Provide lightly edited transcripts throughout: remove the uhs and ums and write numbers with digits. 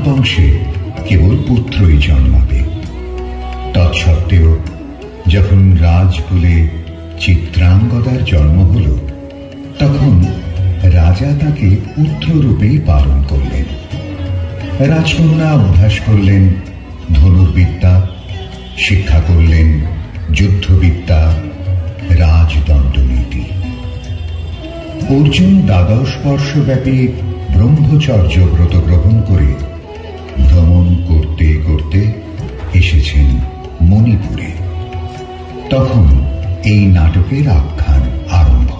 বংশে কেবল পুত্রই জন্মাবে। তৎসত্ত্বেও যখন রাজকুলে চিত্রাঙ্গদার জন্ম হল, তখন রাজা তাকে পুত্ররূপেই পালন করলেন। রাজকন্যা অভ্যাস করলেন ধনুর্বিদ্যা, শিক্ষা করলেন যুদ্ধবিদ্যা, রাজদণ্ডনীতি। অর্জুন 12 বর্ষব্যাপী ব্রহ্মচর্য ব্রত গ্রহণ করে ভ্রমণ করতে করতে এসেছেন মণিপুরে। তখন এই নাটকের আখ্যান আরম্ভ।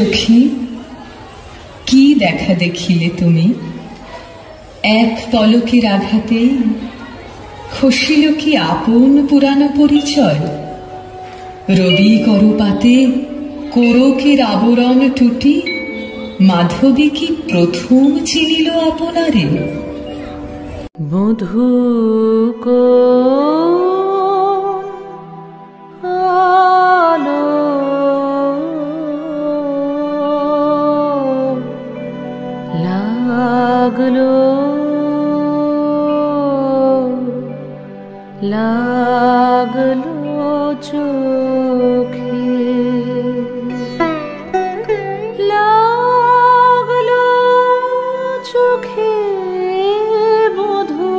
সখী, কি দেখা দেখিলে তুমি? এক পলকের আঘাতেই খসিল কি আপন পুরানো পরিচয়? রবি করপাতে কোরকের আবরণ টুটি মাধবী কি প্রথম চিনিল আপনারে? মধু লাগলো লাগলো চোখে, লাগলো চোখে মধু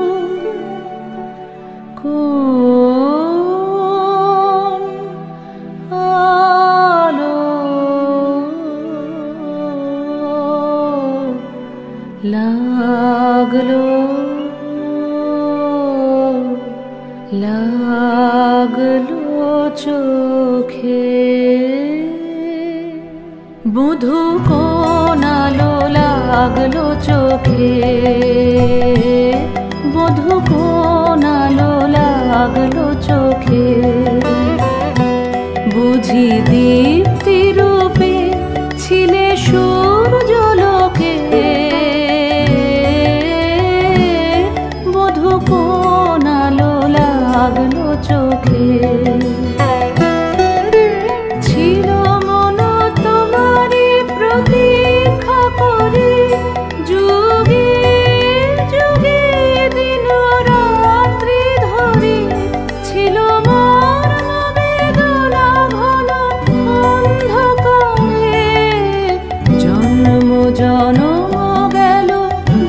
কোন আলো লাগলো লাগলো চোখে, বধূ কোন আলো লাগলো চোখে, বধূ কোন আলো লাগলো চোখে, বুঝি দীপ্তি রূপে ছিলে সূর্যলোকে, বধূ কোন আলো লাগলো চোখে, ছিল মন তোমারি প্রতীক্ষা করে, যুগে যুগে দিন রাত্রি ধরে, ছিল মোর বেদনা ঘন অন্ধকারে, জন্ম জনম গেল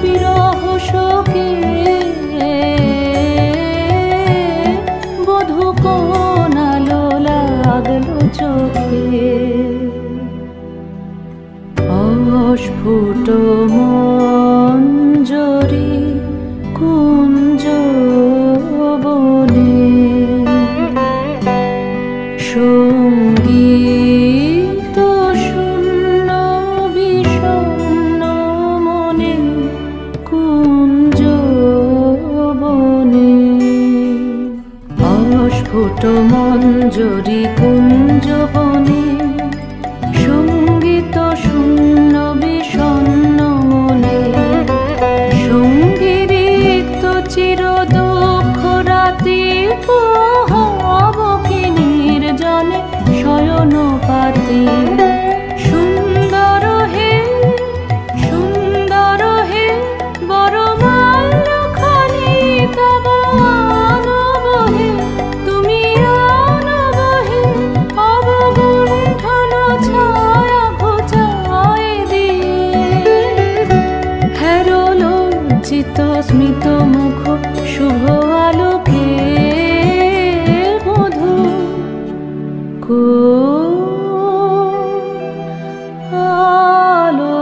বিরহ শোকে, বধূ কোন আলো লাগলো চোখে, অস্ফুট মঞ্জরি কুঞ্জ বনে, সঙ্গীত শূন্য বিষণ্ণ মনে কুঞ্জ বনে, অস্ফুট মঞ্জরি কুঞ্জ বনে, সঙ্গীত শূন্য বিষণ্ণ মনে, সঙ্গীত চির দুঃখ রাতি পোহাবকিনীর জনে শয়ন পাতি, সুন্দর হে বড় মাল্যখানি তব আনব হে, তুমি আনব হে অবগুণ্ঠন ছায়া ঘোচায় দিয়ে, হেরো লজ্জিত স্মিত মুখ শুভ আলোকে, মধু আলো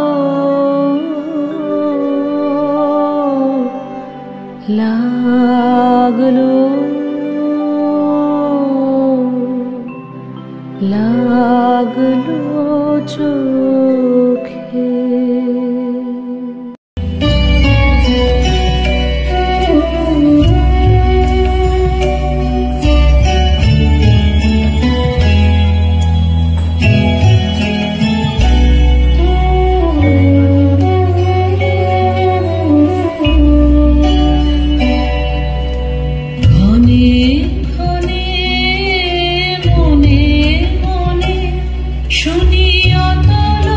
লাগলো লাগলো চোখে। শুনি অতল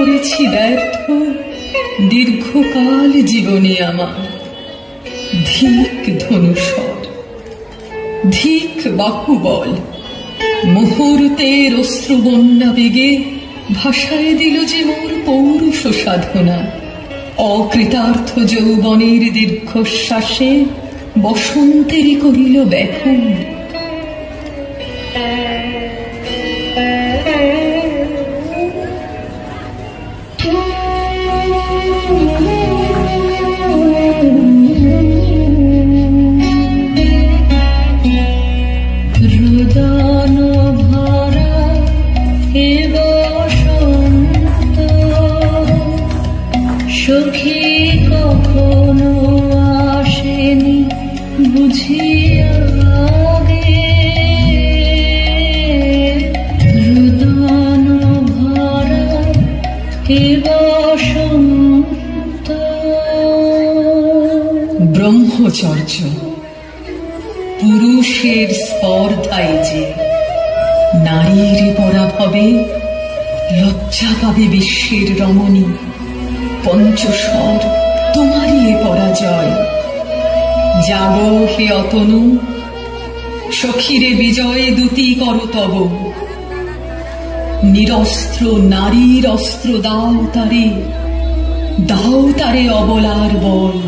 করেছি ব্যর্থ দীর্ঘকাল জীবনে আমার। ধিক ধনুষর, ধিক বাহুবল, মুহূর্তের অশ্রুবন্যা বেগে ভাষায় দিল যে মোর পৌরুষ সাধনা। অকৃতার্থ যৌবনের দীর্ঘশ্বাসে বসন্তেরই করিল ব্যাকুল। রুদন ভরা এ বসন্ত, সখী কখনো আসেনি বুঝিয়া আগে। রুদন ভরা এ বসন্ত। ব্রহ্মচর্য পুরুষের স্পর্ধায় যে নারীর পরাভবে লজ্জা পাবে বিশ্বের রমণী। পঞ্চস্বর তোমারই এ পরাজয়। জাগো হে অতনু, সখীরে বিজয় দূতি কর তব। নিরস্ত্র নারীর অস্ত্র দাও তারে, দাও তারে অবলার বল।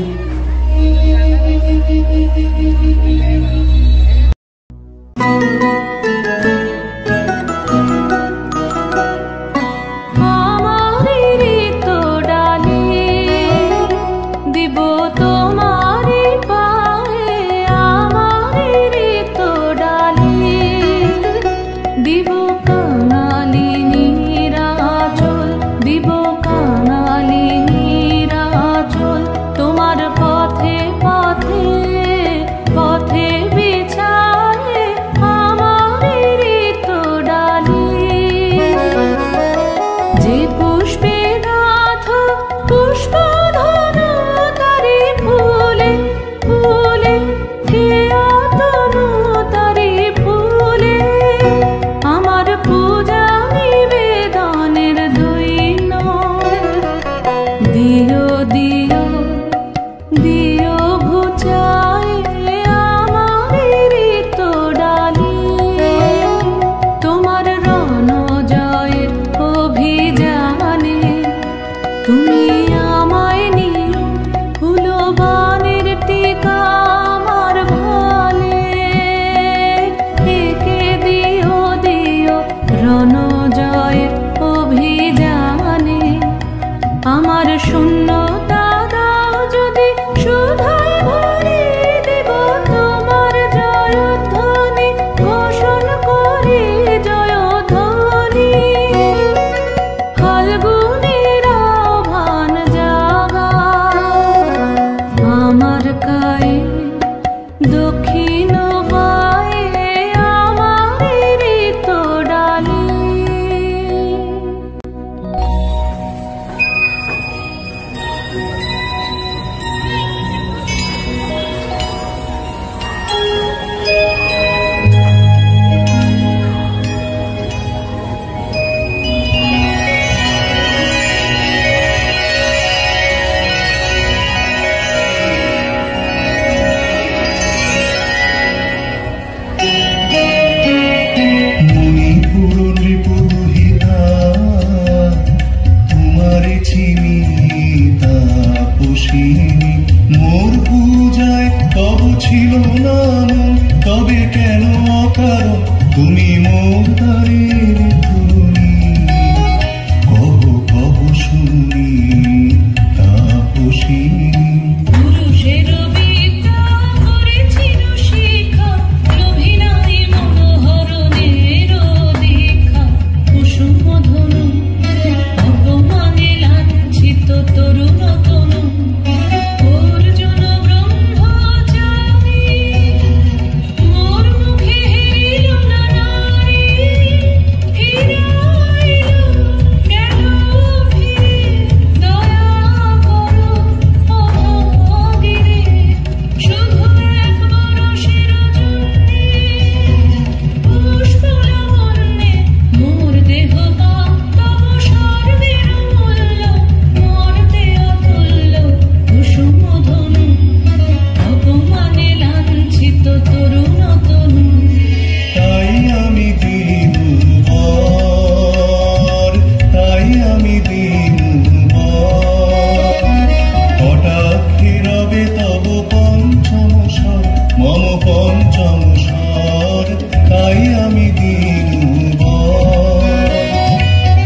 মম পঞ্চম স্বর, তাই আমি দিনুবর।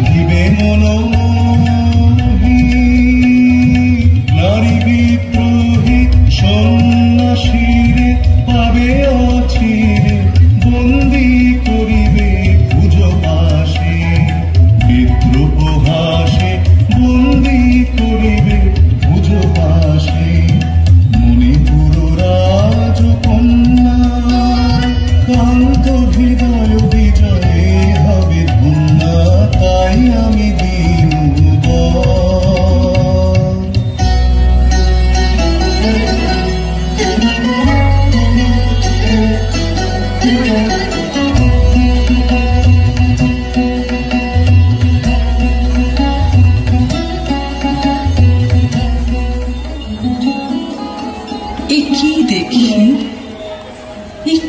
দিবে মনোমোহী নারী বিদ্রোহী সন্ন্যাসীরে পাবে অচিরে, বন্দী করিবে পুজো পাশে। বিদ্রোহ হাসে বন্দী করিবে পুজো পাশে। মণিপুর রাজকন্যা কান্ত হৃদয় বিজয়ে হবে ধন্যা, তাই আমি দিনুবর। কি দেখি,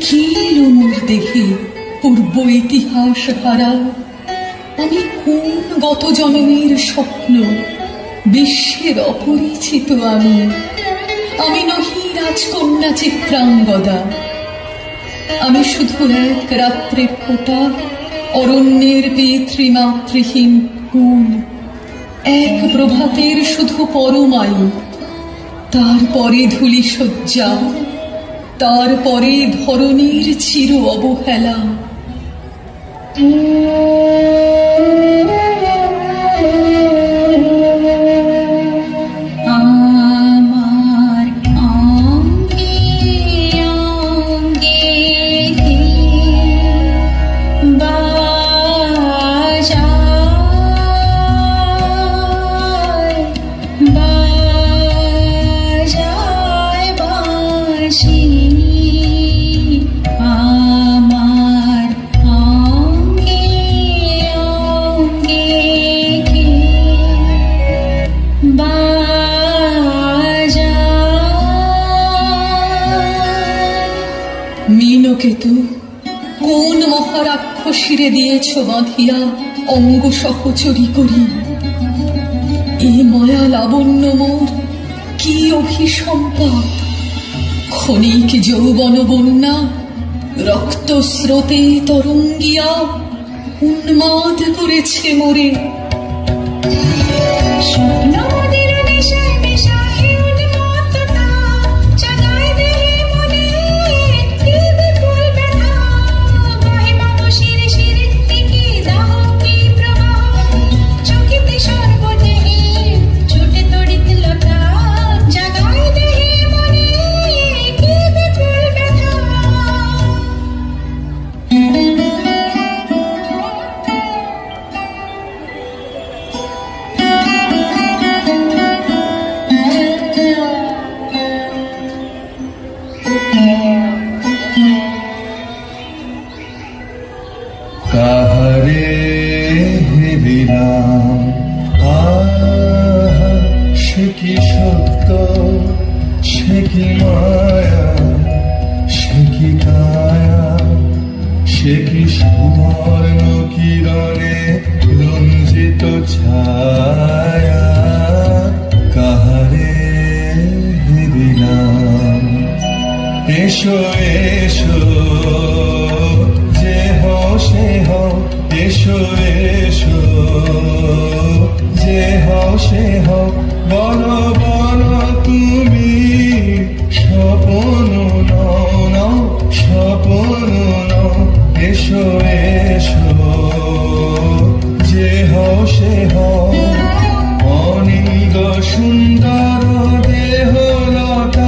কি লোমর দেখি পূর্ব ইতিহাস হারা। আমি কোন গত জন্মের স্বপ্ন, বিশ্বের অপরিচিত আমি। আমি নহি রাজকন্যা চিত্রাঙ্গদা, আমি শুধু এক রাত্রে ফোটা অরণ্যের পিতৃমাতৃহীন কুল। এক প্রভাতের শুধু পরমায়ু, তারপরে ধূলি শয্যা, তারপরে ধরণীর চির অবহেলা। মীনকেতু, কোন মহারাক্ষসীরে দিয়েছ বাঁধিয়া অঙ্গ সহচরী করি। এই মায়া লাবণ্য মোর কি অভিসম্পাদ, ক্ষণিক যৌবন বন্যা রক্ত স্রোতে তরঙ্গিয়া উন্মাদ করেছে মোরে। কাহারে দিলাম সে কি সত্য, সে কি মায়া, সে কি কায়া, সে কি সুবর্ণ কিরণে রঞ্জিত ছায়া। কাহারে দিলাম এসো এসো, যে হও সে হও, এসো এসো, যে হও সে হও। বলো বলো তুমি স্বপন নও নও, স্বপন নও। এসো এসো, যে হও সে হও। অনিন্দ সুন্দর দেহ লতা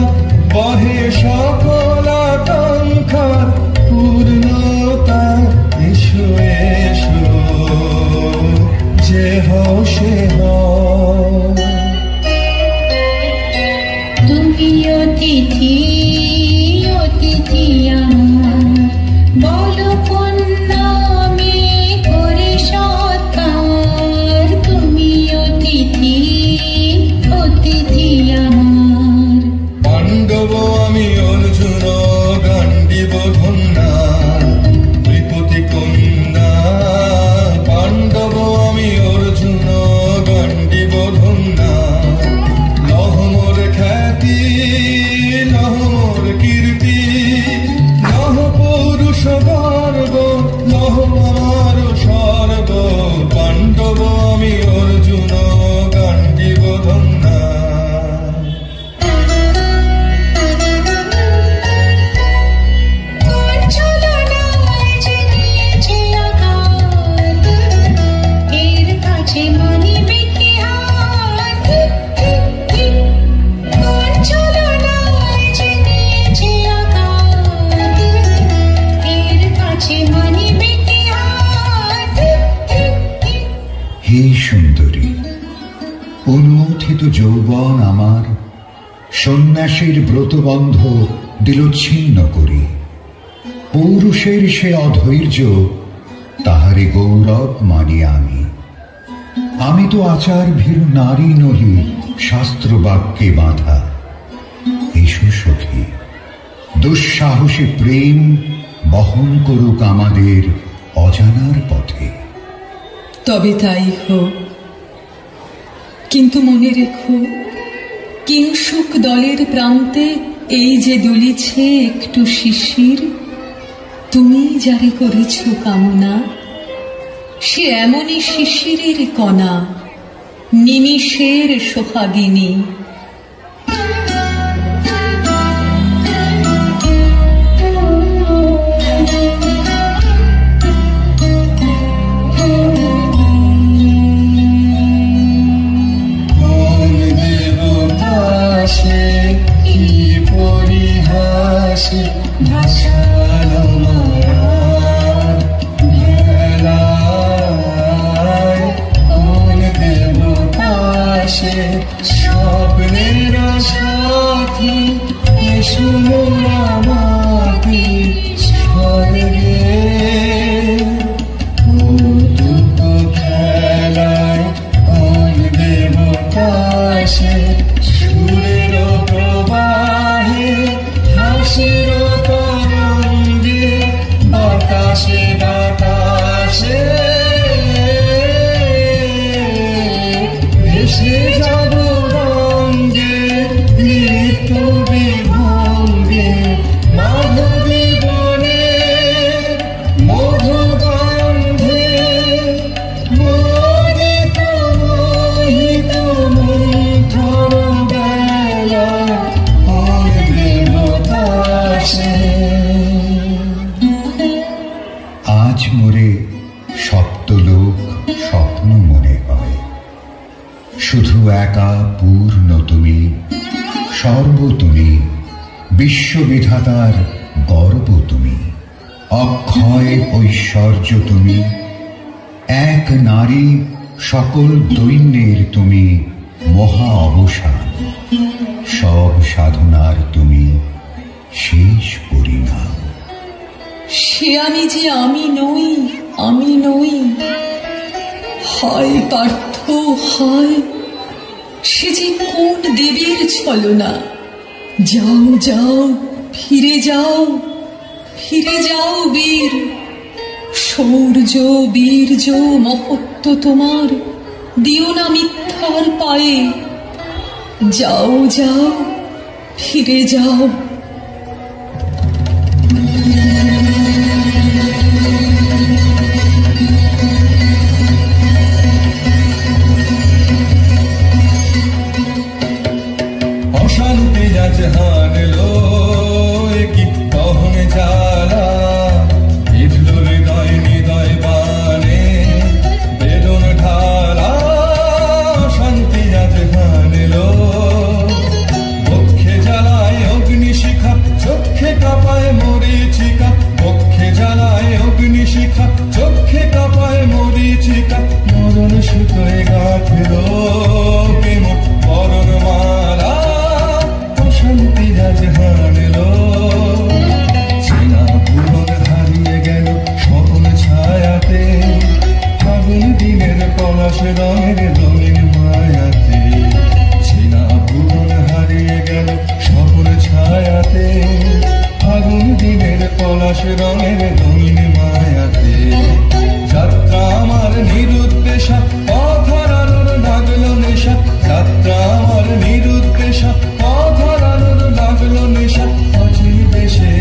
বহে সকল আকাঙ্ক্ষার পূর্ণতা। এসো এসো, যে হও সে হও। তুমি অতিথি অতিথি আমার, বলো কোন নামে করে সৎকার। তুমি অতিথি অতিথি আমার। পাণ্ডব আমি অর্জুন গান্ডীব ধন্যা, ত্রিপতি কন্যা। পাণ্ডব আমি অর্জুন গান্ডীব ধন্যা। লহমর খ্যাতি লহমর কীর্তি, অপ্রথিত যৌবন আমার সন্ন্যাসীর ব্রতবন্ধ দিল ছিন্ন করি। পৌরুষের সে অধৈর্য তাহারে গৌরব মানি আমি। আমি তো আচার ভীরু নারী নহি, শাস্ত্র বাক্যে বাঁধা। এসো সখী, দুঃসাহসে প্রেম বহন করুক আমাদের অজানার পথে। তবে তাই হোক, কিন্তু মনে রেখো, কিংসুক দলের প্রান্তে এই যে দুলিছে একটু শিশির, তুমি যারে করেছ কামনা, সে এমনই শিশিরের কণা, নিমিষের সোহাগিনী। স্বপ্নের সাথী এসো আমাকে স্বর্গে, কৌতুক খেলায় কোন দেবতাসে সুরের প্রবাহে হাসির তরঙ্গে বাতাসে বাতাসে ভেসে যাব রঙ্গে নৃত্য বিভঙ্গে মাধবী বনে মধুগন্ধে মোদিত মোহিত মন্থর বেলা কোন দেবতাসে। আজ মোরে সপ্তলোক স্বপ্ন মনে হয়, শুধু একা পূর্ণ তুমি, সর্ব তুমি, বিশ্ববিধাতার গর্ব তুমি, অক্ষয় ঐশ্বর্য তুমি, এক নারী সকল দৈন্যের তুমি মহা অবসান, সব সাধনার তুমি শেষ পরিণাম। সে আমি যে আমি নই, আমি নই, হয় পার্থ হয় সে যে কোন দেবীর ছলনা। যাও যাও, ফিরে যাও, ফিরে যাও বীর, শৌর্য বীর্য মহত্ব তোমার দিও না মিথ্যার পায়ে। যাও যাও, ফিরে যাও। অশান্তি আজ হানলো কি দহন জ্বালা, বিধল হৃদয় হৃদয় বানে বেদন ঢালা। অশান্তি আজ হানলো বক্ষে জ্বালায় অগ্নিশিখা, চক্ষে কাঁপায় মরীচিকা, বক্ষে জ্বালায় অগ্নিশিখা, চক্ষে কাঁপায় মরীচিকা। মরণ সুতোয় গাঁথলো প্রেম বরণমালা, অশান্তি আজ হানলো। চেনা ভুবন হারিয়ে গেল স্বপন ছায়াতে, ফাগুন দিনের পলাশ রঙের রঙিন মায়াতে। চেনা ভুবন হারিয়ে গেল স্বপন ছায়াতে, ফাগুন দিনের পলাশ রঙের রঙিন মায়াতে। যাত্রা আমার নিরুদ্দেশা, পথ হারানোর লাগলো নেশা। যাত্রা আমার নিরুদ্দেশা, পথ হারানোর লাগলো নেশা। অচিন দেশে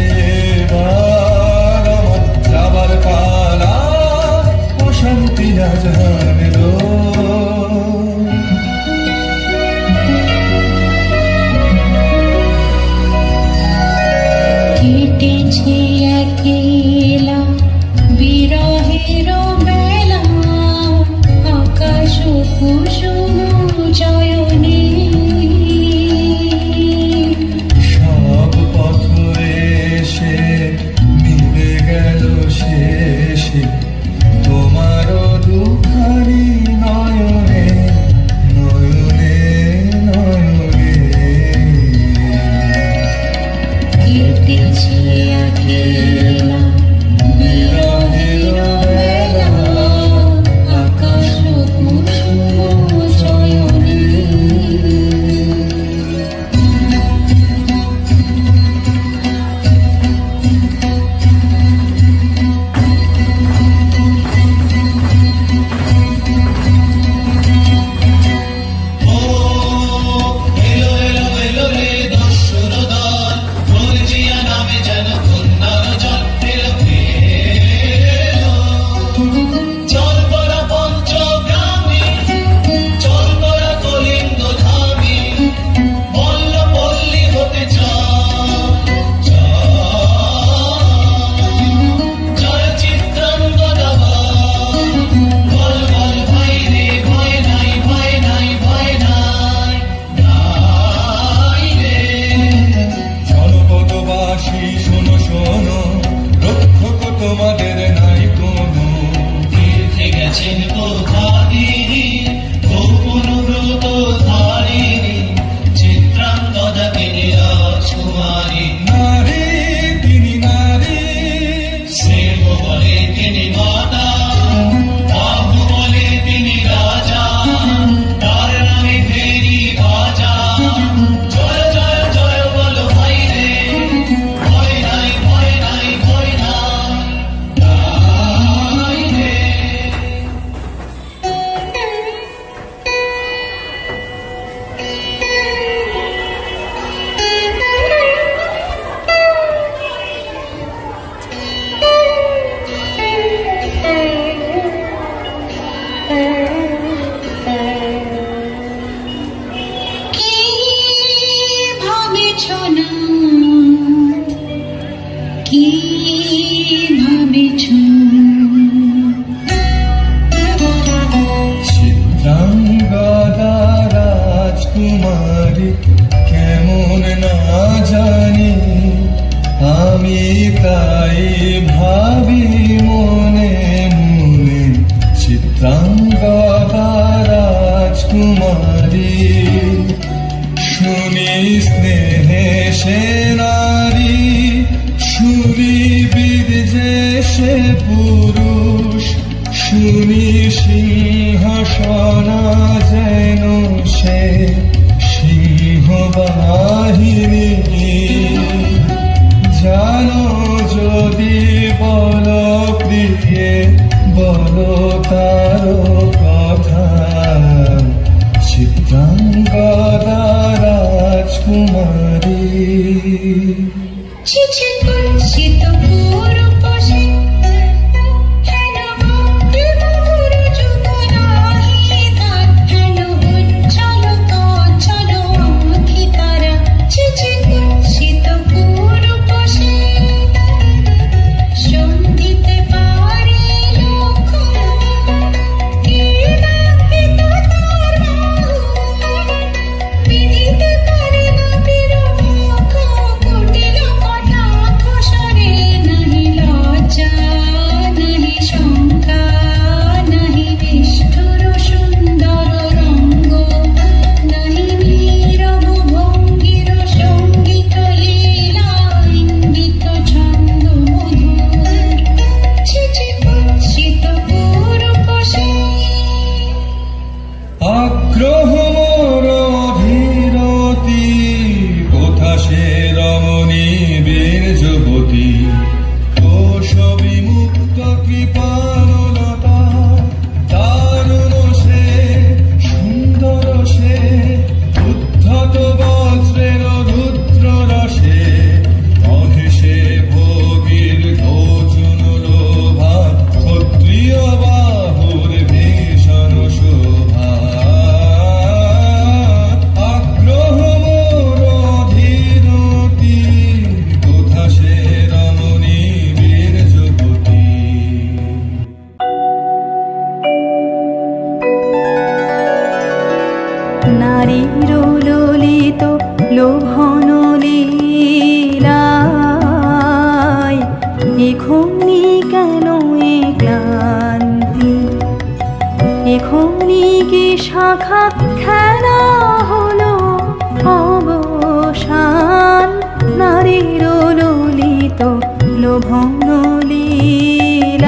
এবার আমার যাবার পালা, অশান্তি আজ হানলো। কেটেছে একেলা বিরহের বেলা, আকাশ কুসুম চয়নে। সব পথ এসে মিলে গেল শেষে, তোমার দুখানি নয়নে নয়নে। কেটেছে একলা বিরহের বেলা আকাশ কুসুম শয়নে। তোমাদের নাই কোনো তীর্থে গেছেন কোথাদিনী গোপন ব্রত ধারিণী চিত্রাঙ্গদা তিনি রাজকুমারী নারী তিনি নারী স্নেহ বলে তিনি মাতা বাহু বলে তিনি রাজা তার নামে ফেরি বাজা জয় জয় জয় বলো ভাই রে ভয় নাই ভয় নাই ভয় নাই। চিত্রাঙ্গদা রাজকুমারী কেমন না জানি আমি তাই ভাবি মনে মনে চিত্রাঙ্গদা রাজকুমারী শুনি স্নেহে সে নারী শুনিবিদ যে সে পুরুষ শুনি সিংহাসনা যেন সে সিংহবাহিনী জানো যদি বল প্রিয়ে বল তার কথা চিত্রাঙ্গদা রাজকুমারী। চিঠি কুঞ্চিত পুরুষে হেন ভক্তি মধুর যুগরাহি তার হেন উজ্জ্বল কাঞ্চন আঁখি তারা চিঠি কুঞ্চিত পুরুষে সন্ধিতে পারে লক্ষ্য কে ডাকিত তার বাহু বিদিতে পারে বাপের মুখ কুটিল কটাক্ষ স্বরে নাহি লজ্জা নাহি শঙ্কা নাহি নিষ্ঠুর সুন্দর রঙ্গ নাহি নীরব ভঙ্গির সঙ্গীত লীলা ইঙ্গিত ছন্দ মধুর চিঠি কুঞ্চিত পুরুষে। আগ্রহ মোর অধীরতি কোথা সে রমণী বীর যুবতী কোশ বিমুক্ত কৃপানলতা দারুণ সে সুন্দর সে উদ্ধত বজ্রের রুদ্র রসে অহেসে ভোগীর ঘোচন লোভা ক্ষত্রিয় বাহুর ভীষণ শোভা আগ্রহ মোর অধীরতি কোথা সে রমণী বীর যুবতী। নারীর ললিত লোভন লীলায় এখনি কেন এ ক্লান্তি এখনি কি শাখা খেলা হলো অবসান নারীর লোভন লীলায়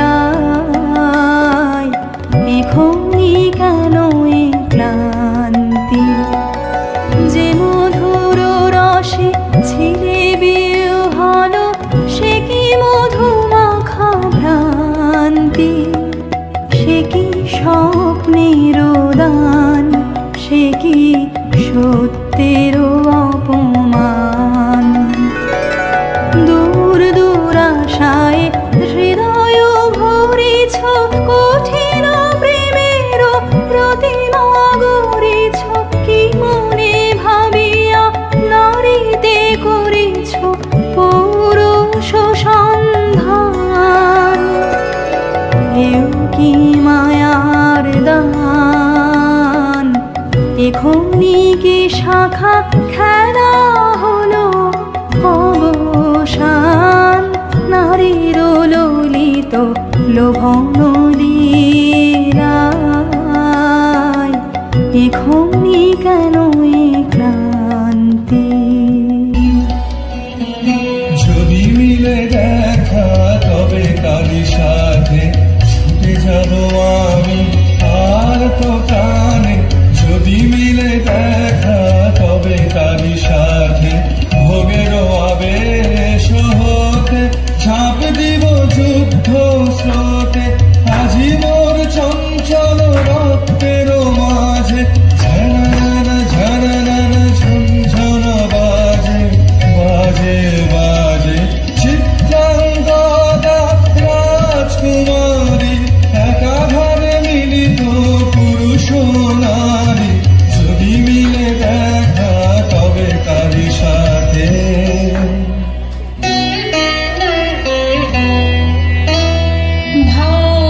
এখনি কেন এ ক্লান্তি যে মধুর রসে ছিলে বিহল সে কি মধুমাখা ভ্রান্তি সে কি স্বপ্নের দান সে কি সত্যের অপমান দূর দূর আশায় হৃদয় ভরিছ কঠিন প্রেমের প্রতিমা গড়িছ কি মনে ভাবিয়া নারীতে করিছ পৌরুষ সন্ধান এও কি মায়ার দান এখনি কি শাখা খেলা হলো অবসান নারীর ললিত লোভন লীলায় এখনি কেন এ ক্লান্তি যদি মিলে দেখা তবে কারি সাথে ছুটে যাব আমি আর তো টানে যদি মিলে দেখা তবে কারি সাথে ভোগের আবেশ হতে ঝাঁপ দিব যুদ্ধ স্রোতে আজি মোর চঞ্চল রক্তের মাঝে ঝননা ঝননা ঝনঝন বাজে বাজে বাজে চিত্রাঙ্গদা রাজকুমারী একাধারে মিলিত পুরুষ নারী যদি মিলে দেখা তবে কারি সাথে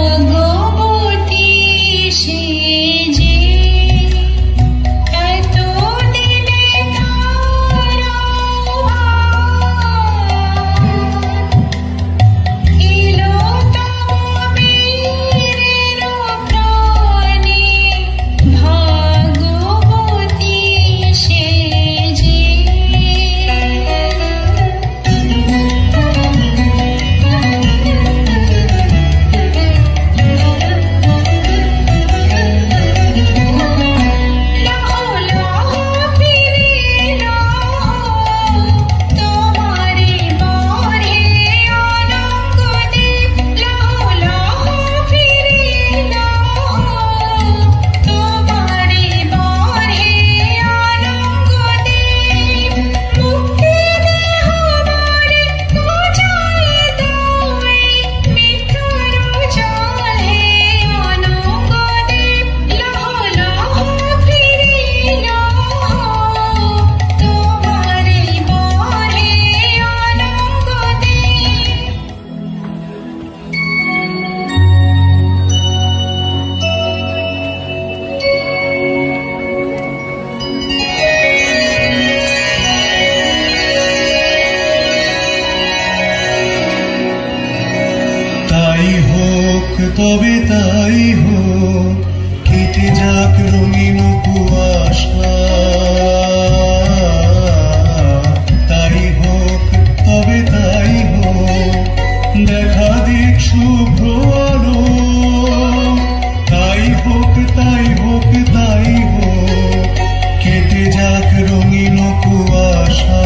ভাগবতী সে যে এত দিনে এলো তব বীরের প্রাণে ভাগবতী সে যে লাহো লাহো ফিরিলো তোমারে বরে অনঙ্গ দেব লাহো লাহো ফিরিলো তোমারে বরে অনঙ্গ দেব মুক্তি দেহ বরে পূজায় দাই মিঠুর জলে অনঙ্গ দেব লাহো লাহো ফিরিলো তোমারে বরে অনঙ্গ দেব তাই হোক তবে তাই হোক কেটে যাক রঙিন কুয়াশা তাই হোক তবে তাই হোক দেখা দিক শুভ্র আলো তাই হোক তাই হোক তাই হোক কেটে যাক রঙিন কুয়াশা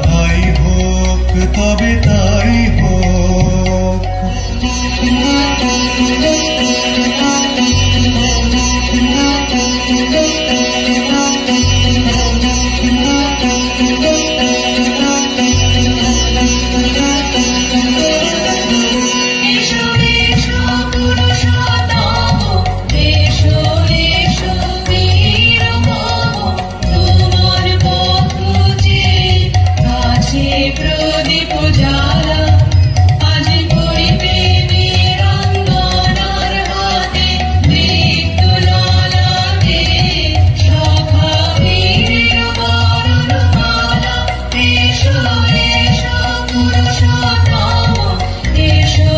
তাই হোক তবে তাই হোক এসো এসো পুরুষোত্তম এসো এসো বীর মম তোমার পথ যে কাছে প্রদীপ জ্বালা আজ করিবে বীরাঙ্গনার হাতে মৃত্যুলালাতে সখা বীরের বরণমালা এসো এসো পুরুষোত্তম এসো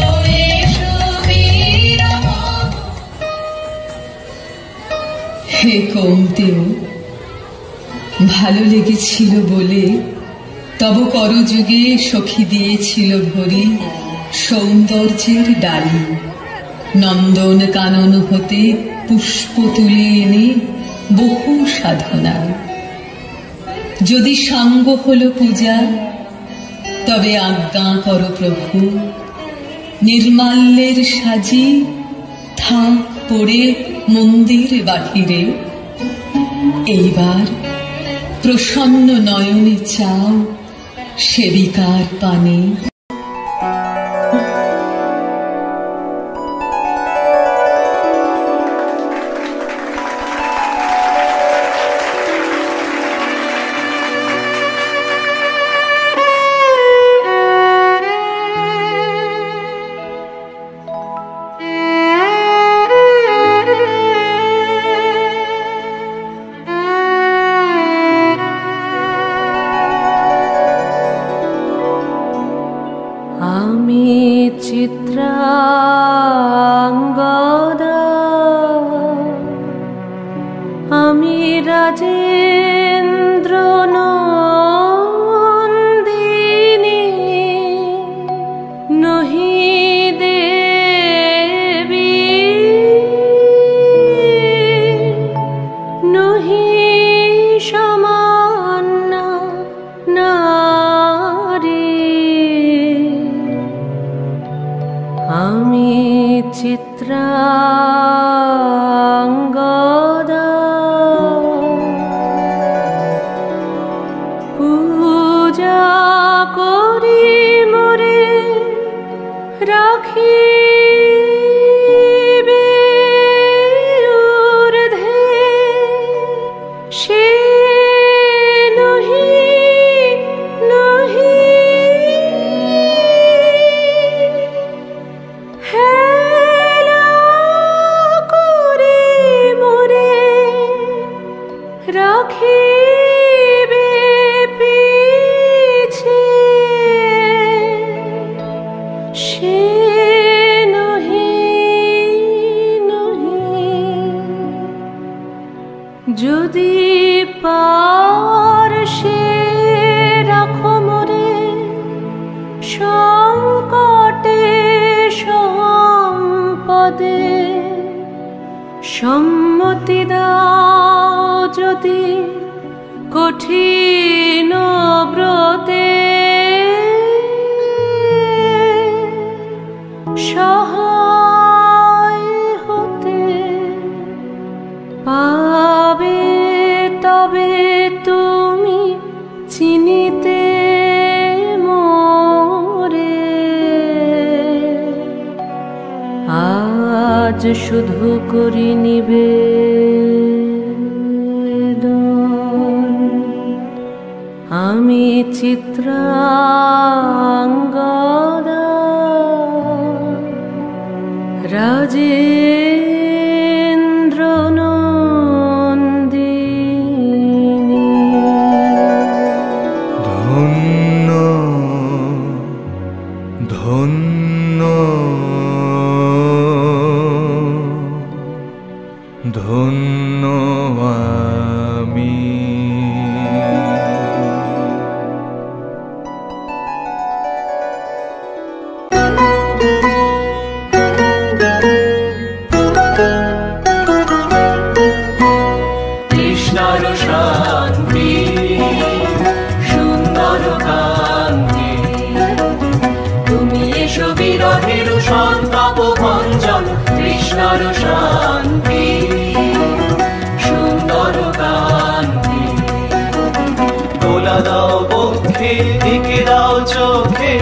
এসো বীর মম হে কৌন্তেয়, ভালো লেগেছিল বলে তব করযুগে সখী দিয়েছিল ভরি সৌন্দর্যের ডালি, নন্দন কানন হতে পুষ্প তুলে এনে বহু সাধনায়। যদি সাঙ্গ হল পূজা, তবে আজ্ঞা কর প্রভু, নির্মাল্যের সাজি থাক পড়ে মন্দির বাহিরে। এইবার প্রসন্ন নয়নে চাও সেবিকার পানে। চিত্রাঙ্গদা, আমি রাজেন্দ্র নন্দিনী, নহি দেবী নহি সামান্য নারী। আমি চিত্রাঙ্গদা, পূজা করি মোরে রাখিবে ঊর্ধ্বে, সে নহি নহি হেলা করে মোরে রাখিবে পিছে, সে নহি নহি। যদি পারশে রাখো মোরে সংকটে সম্পদে, সম্মতি দাও যদি কঠিন ব্রতে, সহায় হতে পাবে তবে তুমি চিনিতে মোরে। আজ শুধু করি নিবেদন, আমি চিত্রাঙ্গদা, রাজেন্দ্র নন্দিনী। ধন্য ধন্য ধন্য আমি। কৃষ্ণর শান্তি সুন্দর কান্তি, তুমি এসো বিরহের সন্তাপ ভঞ্জন। কৃষ্ণর শান্তি সুন্দর কান্তি, দোলা দাও বক্ষে দিকে দাও চোখে,